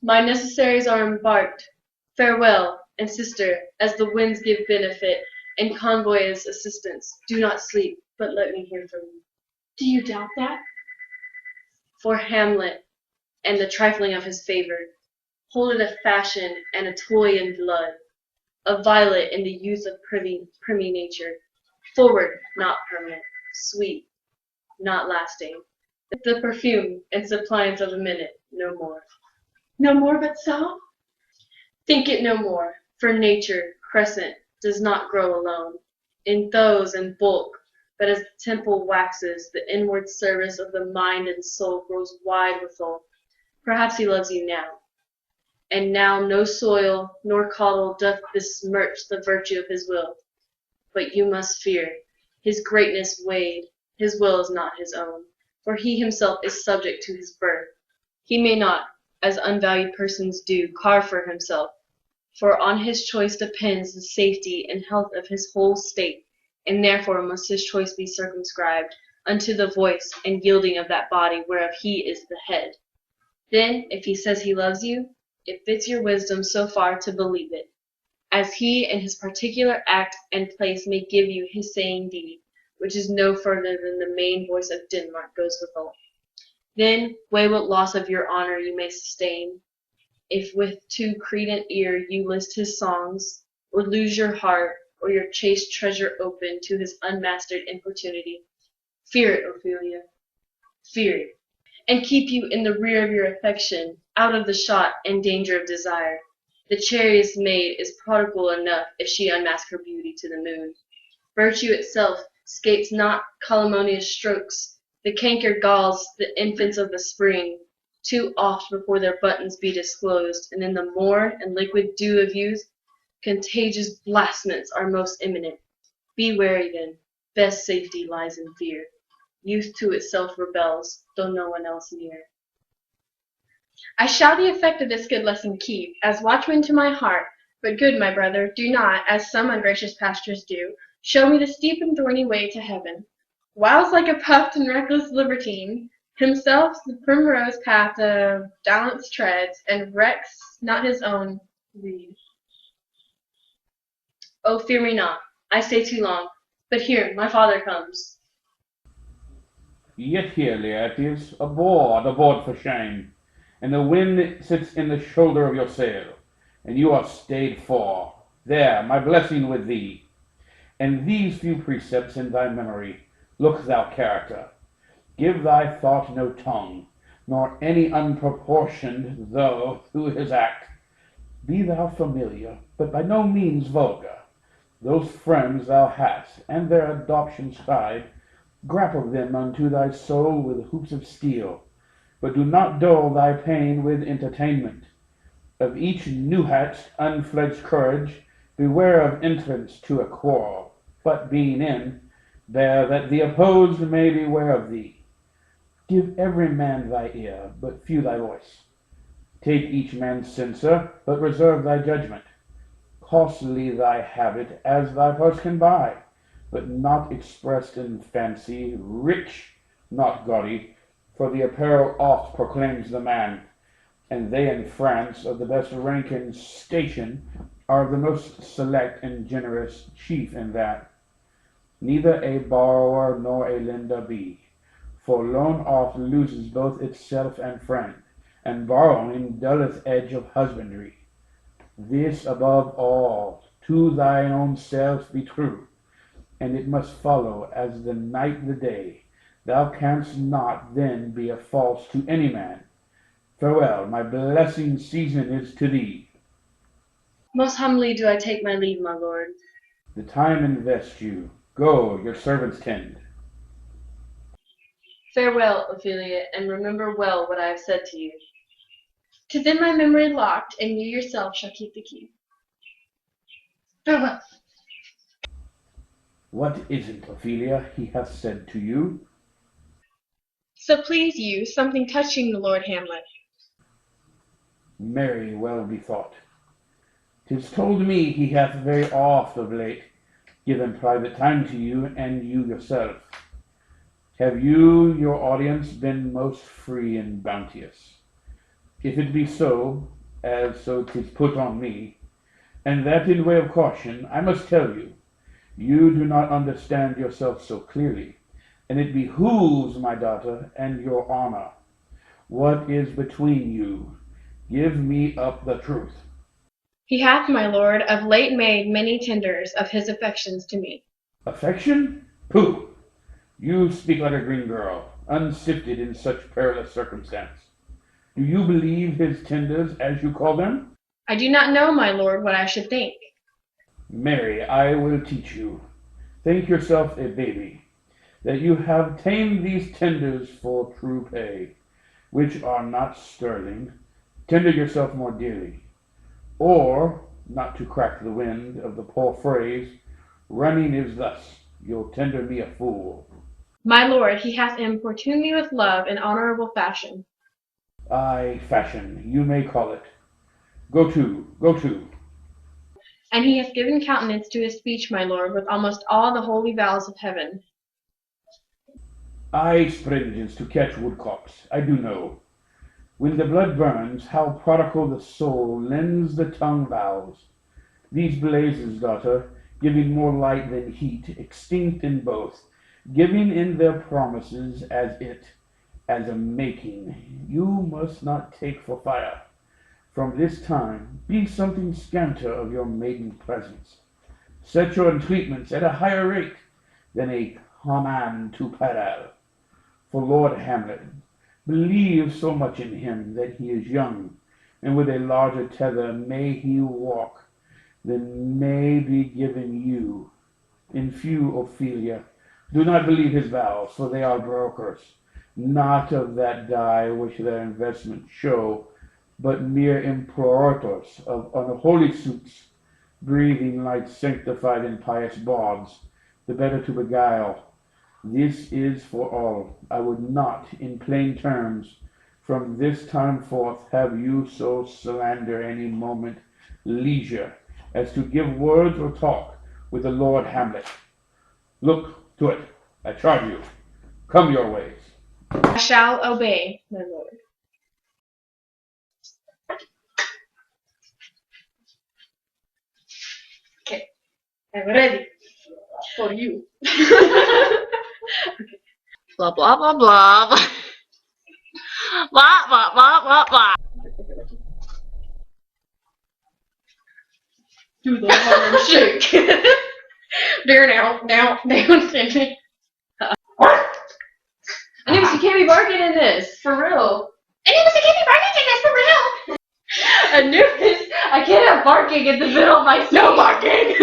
My necessaries are embarked. Farewell, and sister, as the winds give benefit, and convoy as assistance, do not sleep, but let me hear from you. Do you doubt that? For Hamlet, and the trifling of his favor, hold it a fashion and a toy in blood, a violet in the youth of primy nature, forward, not permanent, sweet, not lasting, the perfume and suppliance of a minute, no more. No more but so? Think it no more, for nature, crescent, does not grow alone, in those and bulk, but as the temple waxes, the inward service of the mind and soul grows wide withal. Perhaps he loves you now. And now no soil nor caudle doth besmirch the virtue of his will. But you must fear, his greatness weighed, his will is not his own, for he himself is subject to his birth. He may not, as unvalued persons do, carve for himself, for on his choice depends the safety and health of his whole state, and therefore must his choice be circumscribed unto the voice and yielding of that body whereof he is the head. Then, if he says he loves you, it fits your wisdom so far to believe it, as he in his particular act and place may give you his saying deed, which is no further than the main voice of Denmark goes withal. Then weigh what loss of your honor you may sustain, if with too credent ear you list his songs, or lose your heart, or your chaste treasure open to his unmastered importunity. Fear it, Ophelia, fear it, and keep you in the rear of your affection, out of the shot and danger of desire. The chariest maid is prodigal enough if she unmask her beauty to the moon. Virtue itself scapes not calumnious strokes. The canker galls the infants of the spring, too oft before their buttons be disclosed, and in the morn and liquid dew of youth, contagious blasphements are most imminent. Be wary then, best safety lies in fear. Youth to itself rebels, though no one else near. I shall the effect of this good lesson keep, as watchman to my heart. But good my brother, do not, as some ungracious pastors do, show me the steep and thorny way to heaven. Whiles like a puffed and reckless libertine, himself the primrose path of dalliance treads, and recks not his own reed. Oh, fear me not, I stay too long. But here, my father comes. Yet here, Laertes, aboard for shame, and the wind sits in the shoulder of your sail, and you are stayed for. There, my blessing with thee, and these few precepts in thy memory. Look thou character, give thy thought no tongue, nor any unproportioned though to his act. Be thou familiar, but by no means vulgar. Those friends thou hast, and their adoption side, grapple them unto thy soul with hoops of steel, but do not dull thy pain with entertainment. Of each new-hatched, unfledged courage, beware of entrance to a quarrel, but being in, bear that the opposed may beware of thee. Give every man thy ear, but few thy voice. Take each man's censure, but reserve thy judgment. Costly thy habit as thy purse can buy, but not expressed in fancy, rich, not gaudy, for the apparel oft proclaims the man, and they in France of the best rank and station are the most select and generous, chief in that. Neither a borrower nor a lender be, for loan oft loses both itself and friend, and borrowing dulleth edge of husbandry. This above all, to thine own self be true, and it must follow as the night the day. Thou canst not then be a false to any man. Farewell, my blessing season is to thee. Most humbly do I take my leave, my lord. The time invests you. Go, your servants tend. Farewell, Ophelia, and remember well what I have said to you. 'Tis in my memory locked, and you yourself shall keep the key. Farewell. What is't, Ophelia, he hath said to you? So please you, something touching the Lord Hamlet. Marry, well bethought. 'Tis told me he hath very oft of late given private time to you, and you yourself. Have you your audience been most free and bounteous? If it be so, as so 'tis put on me, and that in way of caution, I must tell you, you do not understand yourself so clearly, and it behooves my daughter and your honor. What is between you? Give me up the truth. He hath, my lord, of late made many tenders of his affections to me. Affection? Pooh! You speak like a green girl, unsifted in such perilous circumstance. Do you believe his tenders, as you call them? I do not know, my lord, what I should think. Mary, I will teach you. Think yourself a baby, that you have tamed these tenders for true pay, which are not sterling. Tender yourself more dearly. Or, not to crack the wind of the poor phrase, running is thus, you'll tender me a fool. My lord, he hath importuned me with love in honorable fashion. Ay, fashion, you may call it. Go to, go to. And he hath given countenance to his speech, my lord, with almost all the holy vows of heaven. Ay, springens to catch woodcocks, I do know. When the blood burns, how prodigal the soul lends the tongue vows. These blazes, daughter, giving more light than heat, extinct in both, giving in their promises as a making, you must not take for fire. From this time, be something scanter of your maiden presence. Set your entreatments at a higher rate than a command to Paral. For Lord Hamlet, believe so much in him that he is young, and with a larger tether may he walk than may be given you. In few, Ophelia, do not believe his vows, for they are brokers, not of that dye which their investments show, but mere imperators of unholy suits, breathing like sanctified and pious bawds, the better to beguile. This is for all. I would not, in plain terms, from this time forth have you so slander any moment leisure as to give words or talk with the Lord Hamlet. Look to it, I charge you. Come your ways. I shall obey, my lord. Okay, I'm ready for you. Blah blah blah blah blah blah blah blah blah blah. Do the Harlem Shake. There now, down, singing. I knew she can't be barking in this, for real. I knew she can't be barking in this, for real. I knew this. I can't have barking in the middle of my singing. No barking.